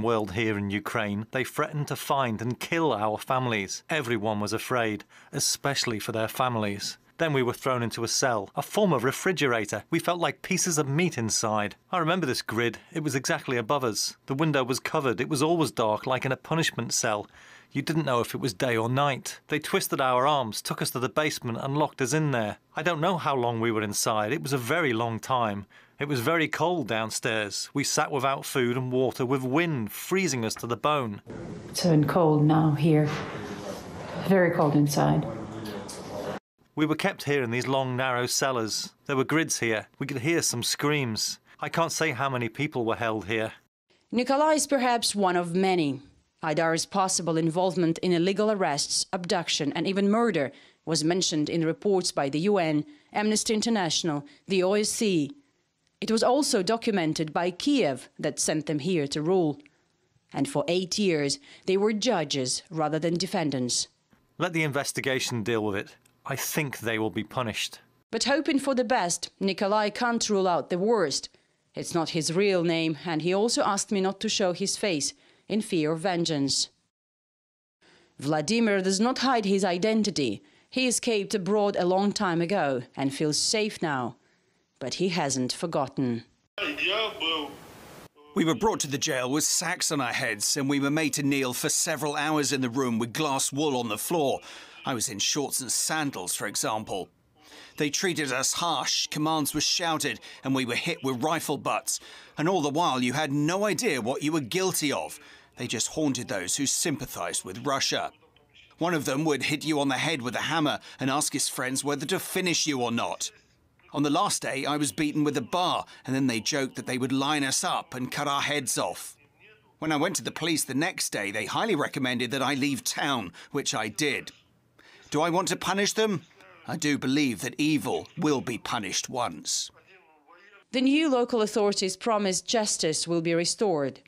world here in Ukraine, they threatened to find and kill our families. Everyone was afraid, especially for their families. Then we were thrown into a cell, a form of refrigerator. We felt like pieces of meat inside. I remember this grid. It was exactly above us. The window was covered. It was always dark, like in a punishment cell. You didn't know if it was day or night. They twisted our arms, took us to the basement and locked us in there. I don't know how long we were inside. It was a very long time. It was very cold downstairs. We sat without food and water, with wind freezing us to the bone. It's so cold now here. Very cold inside. We were kept here in these long, narrow cellars. There were grids here. We could hear some screams. I can't say how many people were held here. Nikolai is perhaps one of many. Aydar's possible involvement in illegal arrests, abduction and even murder was mentioned in reports by the UN, Amnesty International, the OSCE. It was also documented by Kiev that sent them here to rule. And for 8 years, they were judges rather than defendants. Let the investigation deal with it. I think they will be punished. But hoping for the best, Nikolai can't rule out the worst. It's not his real name, and he also asked me not to show his face, in fear of vengeance. Vladimir does not hide his identity. He escaped abroad a long time ago and feels safe now. But he hasn't forgotten. We were brought to the jail with sacks on our heads, and we were made to kneel for several hours in the room with glass wool on the floor. I was in shorts and sandals, for example. They treated us harsh, commands were shouted, and we were hit with rifle butts. And all the while you had no idea what you were guilty of. They just haunted those who sympathised with Russia. One of them would hit you on the head with a hammer and ask his friends whether to finish you or not. On the last day, I was beaten with a bar, and then they joked that they would line us up and cut our heads off. When I went to the police the next day, they highly recommended that I leave town, which I did. Do I want to punish them? I do believe that evil will be punished once. The new local authorities promise justice will be restored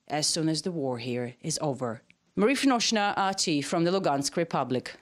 as soon as the war here is over. Marie Finoshna, RT from the Lugansk Republic.